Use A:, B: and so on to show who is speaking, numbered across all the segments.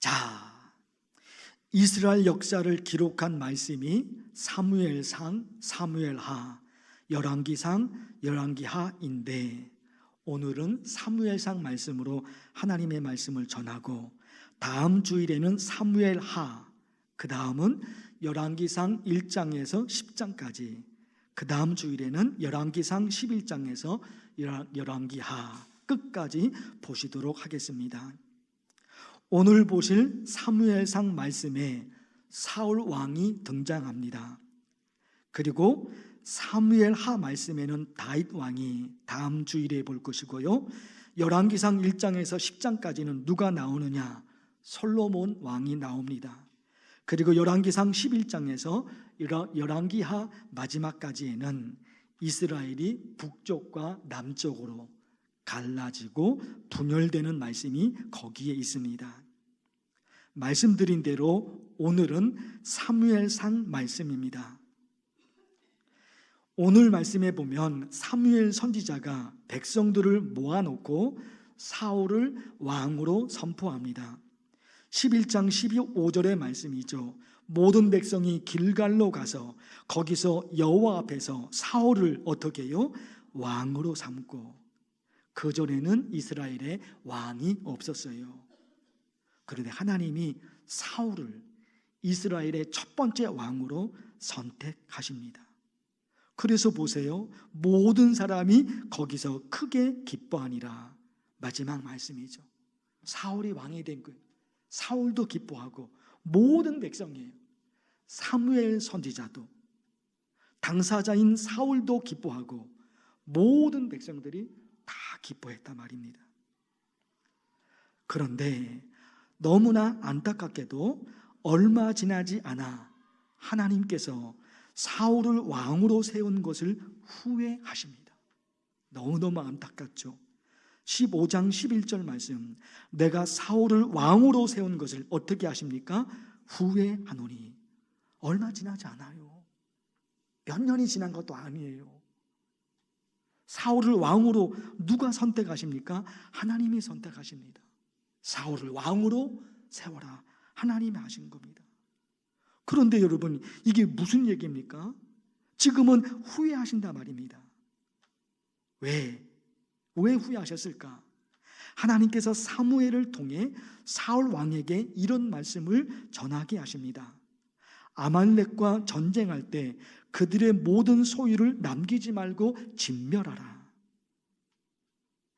A: 자, 이스라엘 역사를 기록한 말씀이 사무엘상, 사무엘하, 열왕기상, 열왕기하인데 오늘은 사무엘상 말씀으로 하나님의 말씀을 전하고 다음 주일에는 사무엘하, 그 다음은 열왕기상 1장에서 10장까지, 그 다음 주일에는 열왕기상 11장에서 열왕기하 끝까지 보시도록 하겠습니다. 오늘 보실 사무엘상 말씀에 사울 왕이 등장합니다. 그리고 사무엘하 말씀에는 다윗 왕이 다음 주일에 볼 것이고요, 열왕기상 1장에서 10장까지는 누가 나오느냐? 솔로몬 왕이 나옵니다. 그리고 열왕기상 11장에서 열왕기하 마지막까지에는 이스라엘이 북쪽과 남쪽으로 갈라지고 분열되는 말씀이 거기에 있습니다. 말씀드린 대로 오늘은 사무엘상 말씀입니다. 오늘 말씀에 보면 사무엘 선지자가 백성들을 모아놓고 사울을 왕으로 선포합니다. 11장 15절의 말씀이죠. 모든 백성이 길갈로 가서 거기서 여호와 앞에서 사울을 어떻게 해요? 왕으로 삼고, 그전에는 이스라엘에 왕이 없었어요. 그런데 하나님이 사울을 이스라엘의 첫 번째 왕으로 선택하십니다. 그래서 보세요, 모든 사람이 거기서 크게 기뻐하니라. 마지막 말씀이죠. 사울이 왕이 된 거예요. 사울도 기뻐하고 모든 백성이에요. 사무엘 선지자도, 당사자인 사울도 기뻐하고 모든 백성들이 다 기뻐했단 말입니다. 그런데 너무나 안타깝게도 얼마 지나지 않아 하나님께서 사울을 왕으로 세운 것을 후회하십니다. 너무너무 안타깝죠. 15장 11절 말씀, 내가 사울을 왕으로 세운 것을 어떻게 하십니까? 후회하노니. 얼마 지나지 않아요. 몇 년이 지난 것도 아니에요. 사울을 왕으로 누가 선택하십니까? 하나님이 선택하십니다. 사울을 왕으로 세워라, 하나님이 하신 겁니다. 그런데 여러분, 이게 무슨 얘기입니까? 지금은 후회하신단 말입니다. 왜 후회하셨을까? 하나님께서 사무엘을 통해 사울 왕에게 이런 말씀을 전하게 하십니다. 아말렉과 전쟁할 때 그들의 모든 소유를 남기지 말고 진멸하라.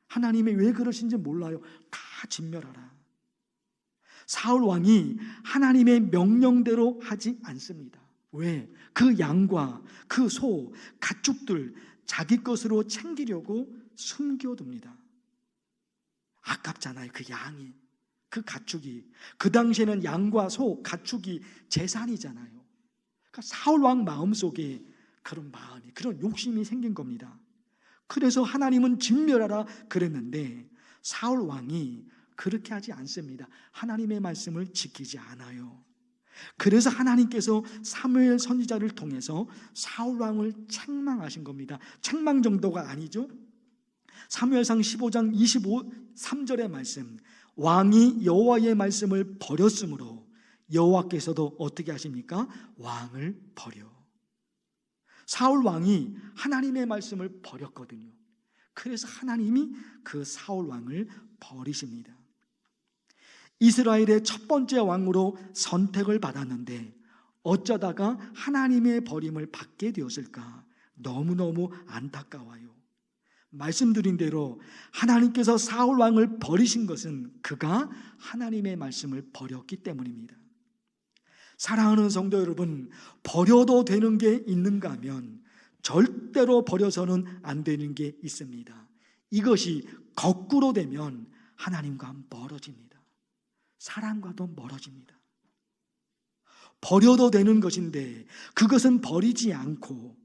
A: 하나님이 왜 그러신지 몰라요. 다 진멸하라. 사울 왕이 하나님의 명령대로 하지 않습니다. 왜? 그 양과 그 소, 가축들 자기 것으로 챙기려고 숨겨둡니다. 아깝잖아요. 그 양이, 그 가축이. 그 당시에는 양과 소, 가축이 재산이잖아요. 그러니까 사울 왕 마음속에 그런 마음이, 그런 욕심이 생긴 겁니다. 그래서 하나님은 진멸하라 그랬는데 사울 왕이 그렇게 하지 않습니다. 하나님의 말씀을 지키지 않아요. 그래서 하나님께서 사무엘 선지자를 통해서 사울 왕을 책망하신 겁니다. 책망 정도가 아니죠. 사무엘상 15장 23절의 말씀, 왕이 여호와의 말씀을 버렸으므로 여호와께서도 어떻게 하십니까? 왕을 버려. 사울 왕이 하나님의 말씀을 버렸거든요. 그래서 하나님이 그 사울 왕을 버리십니다. 이스라엘의 첫 번째 왕으로 선택을 받았는데 어쩌다가 하나님의 버림을 받게 되었을까? 너무너무 안타까워요. 말씀드린 대로 하나님께서 사울 왕을 버리신 것은 그가 하나님의 말씀을 버렸기 때문입니다. 사랑하는 성도 여러분, 버려도 되는 게 있는가 하면 절대로 버려서는 안 되는 게 있습니다. 이것이 거꾸로 되면 하나님과 멀어집니다. 사랑과도 멀어집니다. 버려도 되는 것인데 그것은 버리지 않고,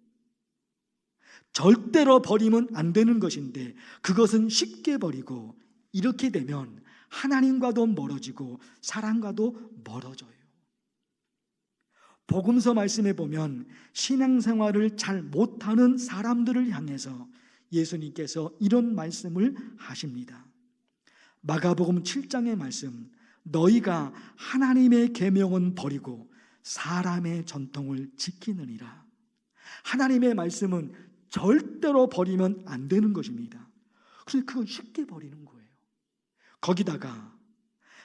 A: 절대로 버리면 안 되는 것인데 그것은 쉽게 버리고, 이렇게 되면 하나님과도 멀어지고 사랑과도 멀어져요. 복음서 말씀에 보면 신앙생활을 잘 못하는 사람들을 향해서 예수님께서 이런 말씀을 하십니다. 마가복음 7장의 말씀, 너희가 하나님의 계명은 버리고 사람의 전통을 지키느니라. 하나님의 말씀은 절대로 버리면 안 되는 것입니다. 그래서 그건 쉽게 버리는 거예요. 거기다가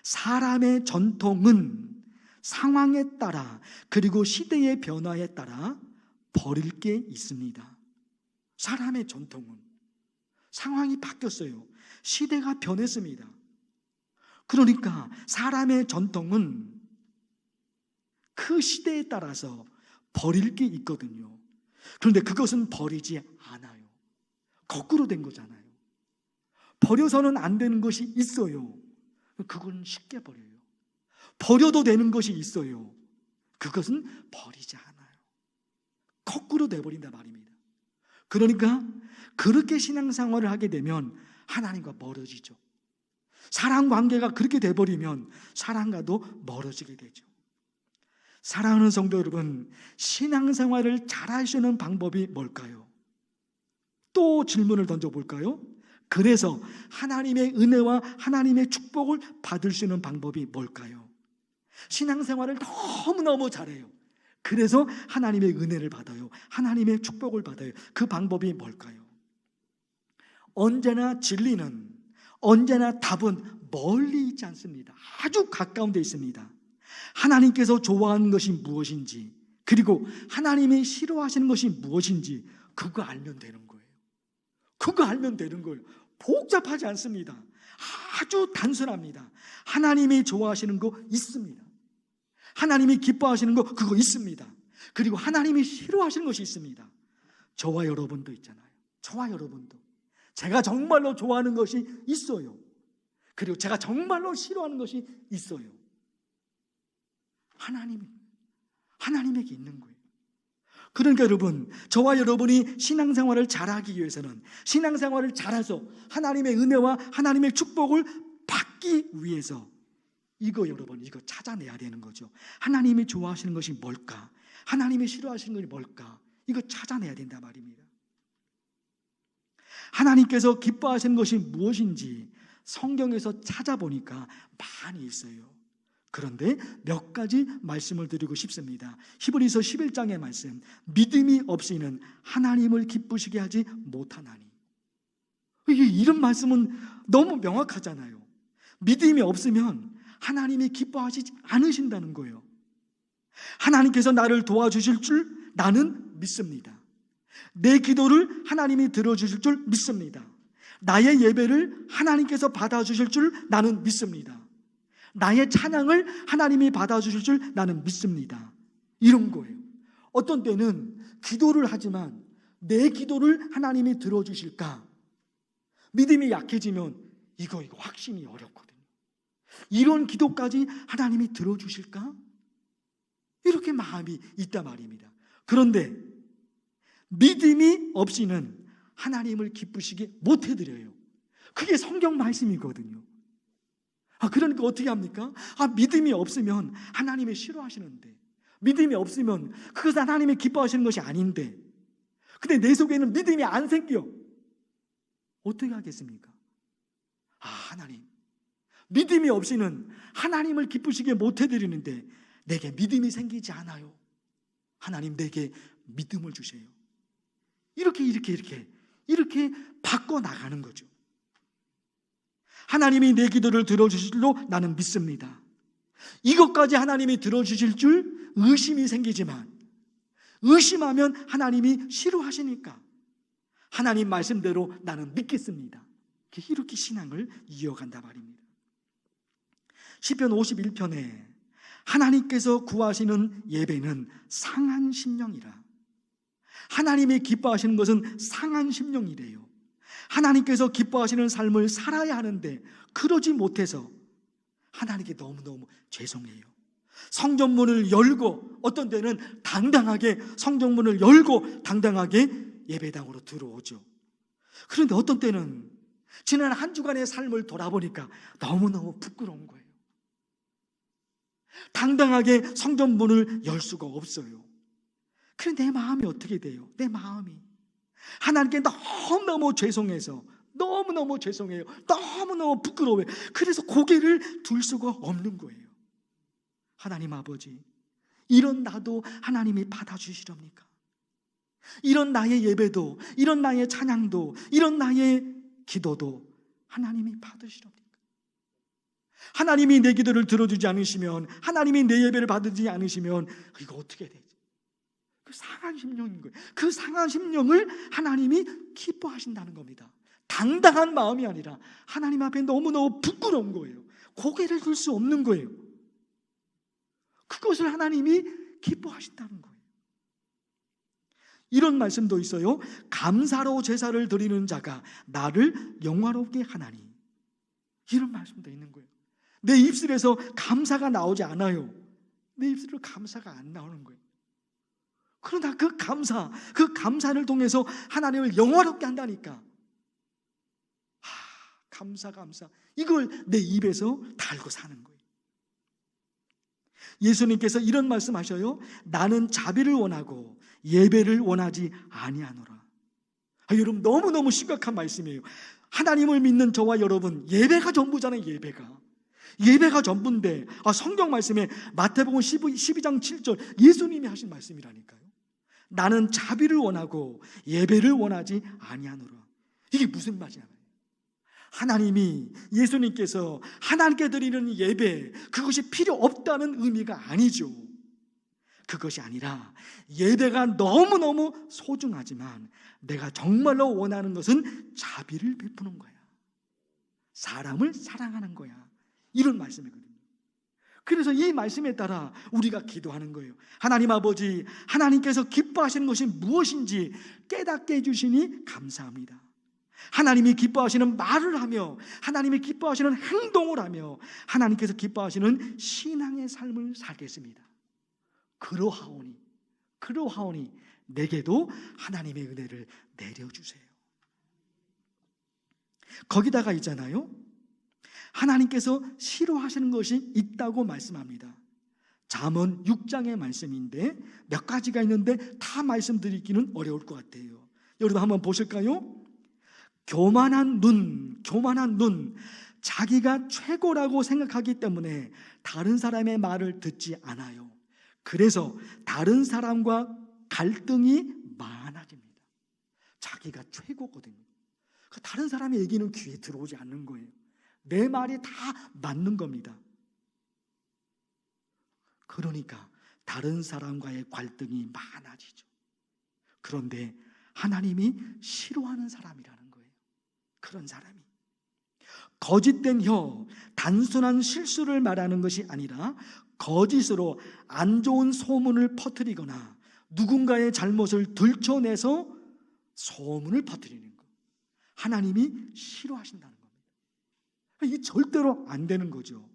A: 사람의 전통은 상황에 따라 그리고 시대의 변화에 따라 버릴 게 있습니다. 사람의 전통은 상황이 바뀌었어요. 시대가 변했습니다. 그러니까 사람의 전통은 그 시대에 따라서 버릴 게 있거든요. 그런데 그것은 버리지 않아요. 거꾸로 된 거잖아요. 버려서는 안 되는 것이 있어요. 그건 쉽게 버려요. 버려도 되는 것이 있어요. 그것은 버리지 않아요. 거꾸로 돼버린다 말입니다. 그러니까 그렇게 신앙생활을 하게 되면 하나님과 멀어지죠. 사랑관계가 그렇게 돼버리면 사랑과도 멀어지게 되죠. 사랑하는 성도 여러분, 신앙생활을 잘할 수 있는 방법이 뭘까요? 또 질문을 던져볼까요? 그래서 하나님의 은혜와 하나님의 축복을 받을 수 있는 방법이 뭘까요? 신앙생활을 너무너무 잘해요. 그래서 하나님의 은혜를 받아요. 하나님의 축복을 받아요. 그 방법이 뭘까요? 언제나 진리는, 언제나 답은 멀리 있지 않습니다. 아주 가까운 데 있습니다. 하나님께서 좋아하는 것이 무엇인지, 그리고 하나님이 싫어하시는 것이 무엇인지 그거 알면 되는 거예요. 그거 알면 되는 거예요. 복잡하지 않습니다. 아주 단순합니다. 하나님이 좋아하시는 거 있습니다. 하나님이 기뻐하시는 거 그거 있습니다. 그리고 하나님이 싫어하시는 것이 있습니다. 저와 여러분도 있잖아요. 저와 여러분도 제가 정말로 좋아하는 것이 있어요. 그리고 제가 정말로 싫어하는 것이 있어요. 하나님에게 있는 거예요. 그러니까 여러분, 저와 여러분이 신앙생활을 잘하기 위해서는, 신앙생활을 잘해서 하나님의 은혜와 하나님의 축복을 받기 위해서 여러분 이거 찾아내야 되는 거죠. 하나님이 좋아하시는 것이 뭘까? 하나님이 싫어하시는 것이 뭘까? 이거 찾아내야 된다 말입니다. 하나님께서 기뻐하시는 것이 무엇인지 성경에서 찾아보니까 많이 있어요. 그런데 몇 가지 말씀을 드리고 싶습니다. 히브리서 11장의 말씀, 믿음이 없이는 하나님을 기쁘시게 하지 못하나니. 이런 말씀은 너무 명확하잖아요. 믿음이 없으면 하나님이 기뻐하시지 않으신다는 거예요. 하나님께서 나를 도와주실 줄 나는 믿습니다. 내 기도를 하나님이 들어주실 줄 믿습니다. 나의 예배를 하나님께서 받아주실 줄 나는 믿습니다. 나의 찬양을 하나님이 받아주실 줄 나는 믿습니다. 이런 거예요. 어떤 때는 기도를 하지만 내 기도를 하나님이 들어주실까? 믿음이 약해지면 이거 확신이 어렵거든요. 이런 기도까지 하나님이 들어주실까? 이렇게 마음이 있단 말입니다. 그런데 믿음이 없이는 하나님을 기쁘시게 못 해드려요. 그게 성경 말씀이거든요. 그러니까 어떻게 합니까? 믿음이 없으면 하나님이 싫어하시는데, 믿음이 없으면 그것은 하나님이 기뻐하시는 것이 아닌데, 근데 내 속에는 믿음이 안 생겨. 어떻게 하겠습니까? 하나님, 믿음이 없이는 하나님을 기쁘시게 못 해드리는데 내게 믿음이 생기지 않아요. 하나님, 내게 믿음을 주세요. 이렇게 바꿔나가는 거죠. 하나님이 내 기도를 들어주실 줄로 나는 믿습니다. 이것까지 하나님이 들어주실 줄 의심이 생기지만, 의심하면 하나님이 싫어하시니까 하나님 말씀대로 나는 믿겠습니다. 이렇게 신앙을 이어간다 말입니다. 시편 51편에 하나님께서 구하시는 예배는 상한 심령이라. 하나님이 기뻐하시는 것은 상한 심령이래요. 하나님께서 기뻐하시는 삶을 살아야 하는데 그러지 못해서 하나님께 너무너무 죄송해요. 성전문을 열고, 어떤 때는 당당하게 성전문을 열고 당당하게 예배당으로 들어오죠. 그런데 어떤 때는 지난 한 주간의 삶을 돌아보니까 너무너무 부끄러운 거예요. 당당하게 성전문을 열 수가 없어요. 그런데 내 마음이 어떻게 돼요? 내 마음이 하나님께 너무너무 죄송해서 너무너무 죄송해요. 너무너무 부끄러워요. 그래서 고개를 들 수가 없는 거예요. 하나님 아버지, 이런 나도 하나님이 받아주시렵니까? 이런 나의 예배도, 이런 나의 찬양도, 이런 나의 기도도 하나님이 받으시렵니까? 하나님이 내 기도를 들어주지 않으시면, 하나님이 내 예배를 받지 않으시면 이거 어떻게 되지? 그 상한 심령인 거예요. 그 상한 심령을 하나님이 기뻐하신다는 겁니다. 당당한 마음이 아니라 하나님 앞에 너무너무 부끄러운 거예요. 고개를 들 수 없는 거예요. 그것을 하나님이 기뻐하신다는 거예요. 이런 말씀도 있어요. 감사로 제사를 드리는 자가 나를 영화롭게 하나니. 이런 말씀도 있는 거예요. 내 입술에서 감사가 나오지 않아요. 내 입술로 감사가 안 나오는 거예요. 그러나 그 감사를 통해서 하나님을 영화롭게 한다니까. 감사. 이걸 내 입에서 달고 사는 거예요. 예수님께서 이런 말씀하셔요. 나는 자비를 원하고 예배를 원하지 아니하노라. 여러분, 너무너무 심각한 말씀이에요. 하나님을 믿는 저와 여러분, 예배가 전부잖아요. 예배가 전부인데, 성경 말씀에 마태복음 12장 7절 예수님이 하신 말씀이라니까요. 나는 자비를 원하고 예배를 원하지 아니하노라. 이게 무슨 말이냐? 하나님이, 예수님께서 하나님께 드리는 예배, 그것이 필요 없다는 의미가 아니죠. 그것이 아니라 예배가 너무너무 소중하지만 내가 정말로 원하는 것은 자비를 베푸는 거야. 사람을 사랑하는 거야. 이런 말씀이거든요. 그래서 이 말씀에 따라 우리가 기도하는 거예요. 하나님 아버지, 하나님께서 기뻐하시는 것이 무엇인지 깨닫게 해주시니 감사합니다. 하나님이 기뻐하시는 말을 하며, 하나님이 기뻐하시는 행동을 하며, 하나님께서 기뻐하시는 신앙의 삶을 살겠습니다. 그러하오니 내게도 하나님의 은혜를 내려주세요. 거기다가 있잖아요, 하나님께서 싫어하시는 것이 있다고 말씀합니다. 잠언 6장의 말씀인데 몇 가지가 있는데 다 말씀드리기는 어려울 것 같아요. 여러분 한번 보실까요? 교만한 눈, 자기가 최고라고 생각하기 때문에 다른 사람의 말을 듣지 않아요. 그래서 다른 사람과 갈등이 많아집니다. 자기가 최고거든요. 다른 사람의 얘기는 귀에 들어오지 않는 거예요. 내 말이 다 맞는 겁니다. 그러니까 다른 사람과의 갈등이 많아지죠. 그런데 하나님이 싫어하는 사람이라는 거예요. 그런 사람이 거짓된 혀, 단순한 실수를 말하는 것이 아니라 거짓으로 안 좋은 소문을 퍼뜨리거나 누군가의 잘못을 들춰내서 소문을 퍼뜨리는 것, 하나님이 싫어하신다는 겁니다. 이게 절대로 안 되는 거죠.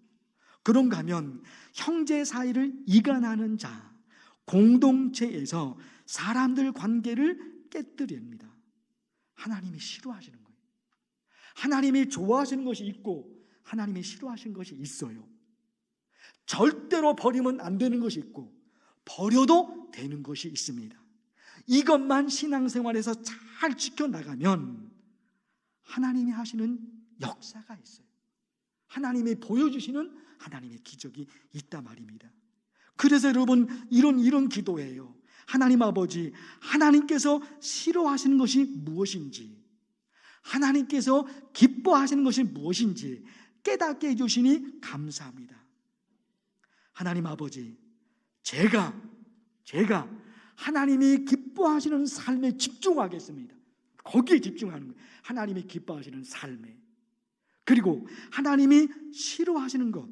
A: 그런가 하면 형제 사이를 이간하는 자, 공동체에서 사람들 관계를 깨뜨립니다. 하나님이 싫어하시는 거예요. 하나님이 좋아하시는 것이 있고 하나님이 싫어하시는 것이 있어요. 절대로 버리면 안 되는 것이 있고 버려도 되는 것이 있습니다. 이것만 신앙생활에서 잘 지켜나가면 하나님이 하시는 역사가 있어요. 하나님이 보여주시는 하나님의 기적이 있단 말입니다. 그래서 여러분, 이런 기도예요. 하나님 아버지, 하나님께서 싫어하시는 것이 무엇인지, 하나님께서 기뻐하시는 것이 무엇인지 깨닫게 해주시니 감사합니다. 하나님 아버지, 제가 하나님이 기뻐하시는 삶에 집중하겠습니다. 거기에 집중하는 거예요. 하나님이 기뻐하시는 삶에. 그리고 하나님이 싫어하시는 것,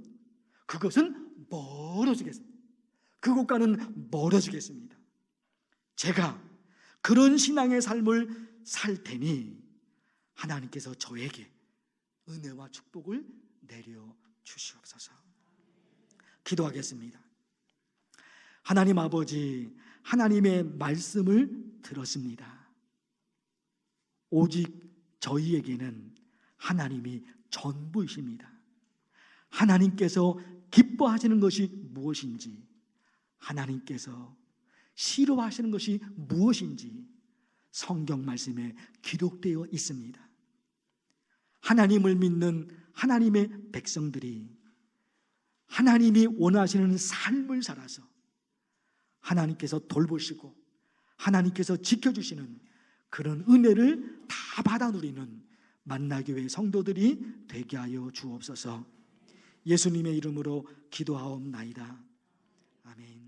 A: 그것은 멀어지겠습니다. 그것과는 멀어지겠습니다. 제가 그런 신앙의 삶을 살 테니 하나님께서 저에게 은혜와 축복을 내려 주시옵소서. 기도하겠습니다. 하나님 아버지, 하나님의 말씀을 들었습니다. 오직 저희에게는 하나님이 전부이십니다. 하나님께서 기뻐하시는 것이 무엇인지, 하나님께서 싫어하시는 것이 무엇인지 성경 말씀에 기록되어 있습니다. 하나님을 믿는 하나님의 백성들이 하나님이 원하시는 삶을 살아서 하나님께서 돌보시고 하나님께서 지켜주시는 그런 은혜를 다 받아 누리는 만나교회 성도들이 되게 하여 주옵소서. 예수님의 이름으로 기도하옵나이다. 아멘.